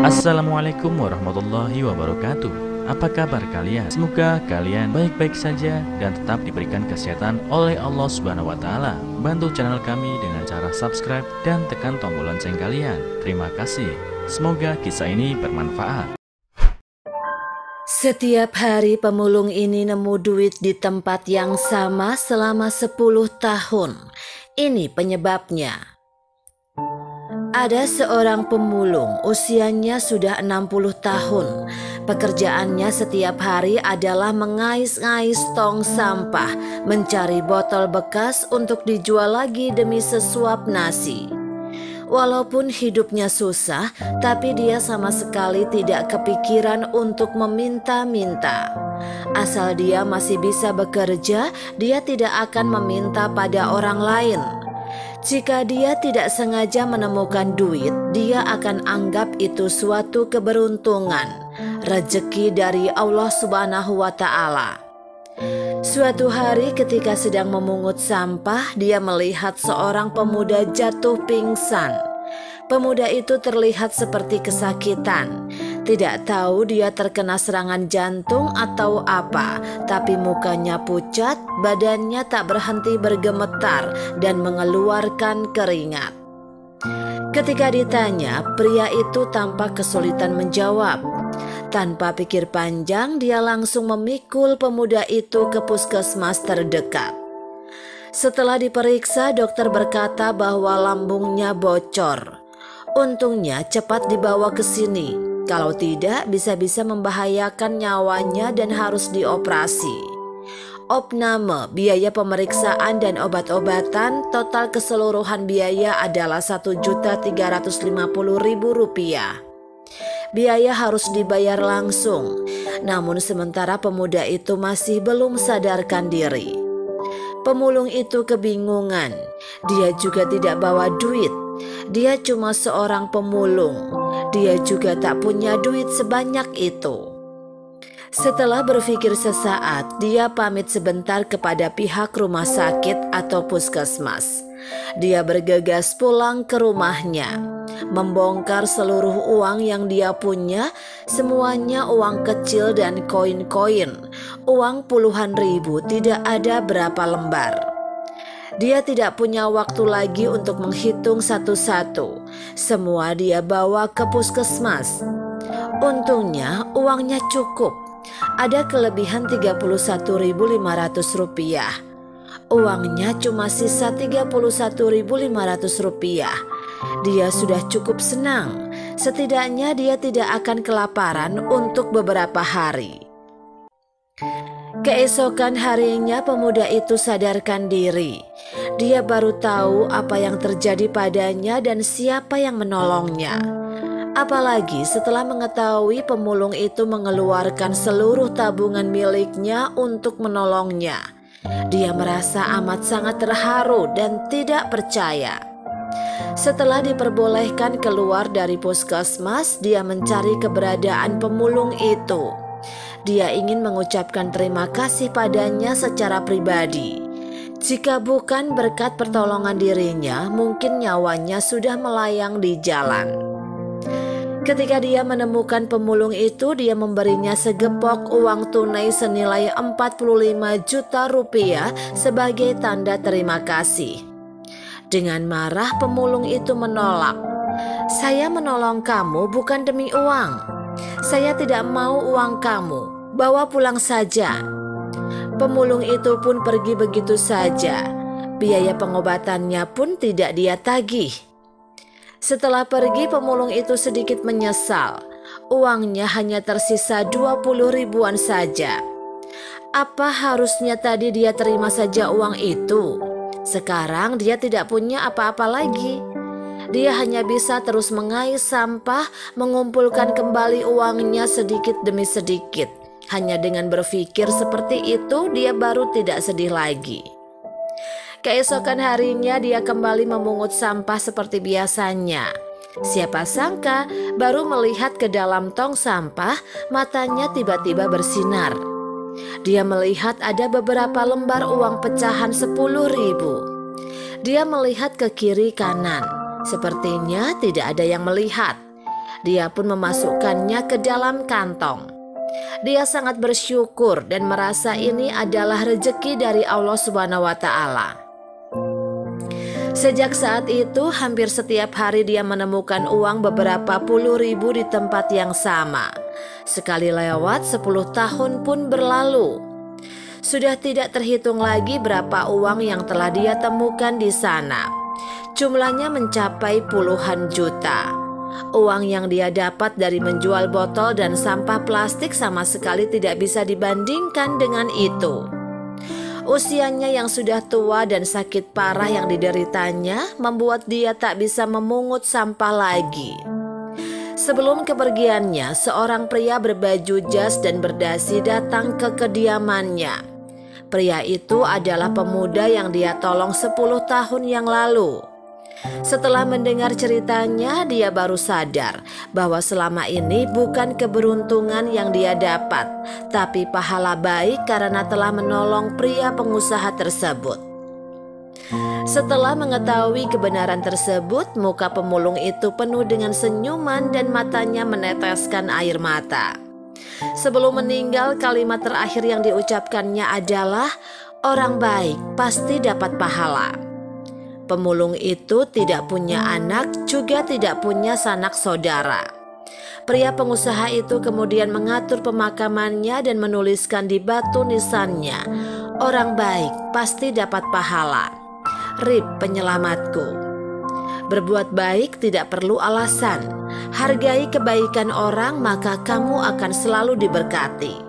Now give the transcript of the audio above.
Assalamualaikum warahmatullahi wabarakatuh. Apa kabar kalian? Semoga kalian baik-baik saja dan tetap diberikan kesehatan oleh Allah Subhanahu wa Ta'ala. Bantu channel kami dengan cara subscribe dan tekan tombol lonceng kalian. Terima kasih. Semoga kisah ini bermanfaat. Setiap hari pemulung ini nemu duit di tempat yang sama selama 10 tahun. Ini penyebabnya. Ada seorang pemulung, usianya sudah 60 tahun. Pekerjaannya setiap hari adalah mengais-ngais tong sampah, mencari botol bekas untuk dijual lagi demi sesuap nasi. Walaupun hidupnya susah, tapi dia sama sekali tidak kepikiran untuk meminta-minta. Asal dia masih bisa bekerja, dia tidak akan meminta pada orang lain. Jika dia tidak sengaja menemukan duit, dia akan anggap itu suatu keberuntungan, rezeki dari Allah Subhanahu wa Ta'ala. Suatu hari ketika sedang memungut sampah, dia melihat seorang pemuda jatuh pingsan. Pemuda itu terlihat seperti kesakitan. Tidak tahu dia terkena serangan jantung atau apa, tapi mukanya pucat, badannya tak berhenti bergemetar dan mengeluarkan keringat. Ketika ditanya, pria itu tampak kesulitan menjawab. Tanpa pikir panjang, dia langsung memikul pemuda itu ke puskesmas terdekat. Setelah diperiksa, dokter berkata bahwa lambungnya bocor. Untungnya cepat dibawa ke sini. Kalau tidak, bisa-bisa membahayakan nyawanya dan harus dioperasi. Opname, biaya pemeriksaan dan obat-obatan, total keseluruhan biaya adalah Rp1.350.000. Biaya harus dibayar langsung. Namun sementara pemuda itu masih belum sadarkan diri. Pemulung itu kebingungan. Dia juga tidak bawa duit. Dia cuma seorang pemulung. Dia juga tak punya duit sebanyak itu. Setelah berpikir sesaat, dia pamit sebentar kepada pihak rumah sakit atau puskesmas. Dia bergegas pulang ke rumahnya, membongkar seluruh uang yang dia punya, semuanya uang kecil dan koin-koin. Uang puluhan ribu, tidak ada berapa lembar. Dia tidak punya waktu lagi untuk menghitung satu-satu. Semua dia bawa ke puskesmas. Untungnya uangnya cukup. Ada kelebihan Rp31.500. Uangnya cuma sisa Rp31.500. Dia sudah cukup senang. Setidaknya dia tidak akan kelaparan untuk beberapa hari. Keesokan harinya pemuda itu sadarkan diri. Dia baru tahu apa yang terjadi padanya dan siapa yang menolongnya. Apalagi setelah mengetahui pemulung itu mengeluarkan seluruh tabungan miliknya untuk menolongnya. Dia merasa amat sangat terharu dan tidak percaya. Setelah diperbolehkan keluar dari puskesmas, dia mencari keberadaan pemulung itu. Dia ingin mengucapkan terima kasih padanya secara pribadi. Jika bukan berkat pertolongan dirinya, mungkin nyawanya sudah melayang di jalan. Ketika dia menemukan pemulung itu, dia memberinya segepok uang tunai senilai Rp45 juta sebagai tanda terima kasih. Dengan marah, pemulung itu menolak. "Saya menolong kamu bukan demi uang. Saya tidak mau uang kamu. Bawa pulang saja." Pemulung itu pun pergi begitu saja. Biaya pengobatannya pun tidak dia tagih. Setelah pergi, pemulung itu sedikit menyesal. Uangnya hanya tersisa 20 ribuan saja. Apa harusnya tadi dia terima saja uang itu? Sekarang dia tidak punya apa-apa lagi. Dia hanya bisa terus mengais sampah, mengumpulkan kembali uangnya sedikit demi sedikit. Hanya dengan berpikir seperti itu, dia baru tidak sedih lagi. Keesokan harinya dia kembali memungut sampah seperti biasanya. Siapa sangka baru melihat ke dalam tong sampah, matanya tiba-tiba bersinar. Dia melihat ada beberapa lembar uang pecahan 10.000. Dia melihat ke kiri kanan. Sepertinya tidak ada yang melihat. Dia pun memasukkannya ke dalam kantong. Dia sangat bersyukur dan merasa ini adalah rezeki dari Allah Subhanahu wa Ta'ala. Sejak saat itu, hampir setiap hari dia menemukan uang beberapa puluh ribu di tempat yang sama. Sekali lewat, 10 tahun pun berlalu. Sudah tidak terhitung lagi berapa uang yang telah dia temukan di sana. Jumlahnya mencapai puluhan juta. Uang yang dia dapat dari menjual botol dan sampah plastik sama sekali tidak bisa dibandingkan dengan itu. Usianya yang sudah tua dan sakit parah yang dideritanya membuat dia tak bisa memungut sampah lagi. Sebelum kepergiannya, seorang pria berbaju jas dan berdasi datang ke kediamannya. Pria itu adalah pemuda yang dia tolong 10 tahun yang lalu. Setelah mendengar ceritanya, dia baru sadar bahwa selama ini bukan keberuntungan yang dia dapat, tapi pahala baik karena telah menolong pria pengusaha tersebut. Setelah mengetahui kebenaran tersebut, muka pemulung itu penuh dengan senyuman dan matanya meneteskan air mata. Sebelum meninggal, kalimat terakhir yang diucapkannya adalah, "Orang baik pasti dapat pahala." Pemulung itu tidak punya anak, juga tidak punya sanak saudara. Pria pengusaha itu kemudian mengatur pemakamannya dan menuliskan di batu nisannya, "Orang baik pasti dapat pahala. Rip penyelamatku." Berbuat baik tidak perlu alasan. Hargai kebaikan orang, maka kamu akan selalu diberkati.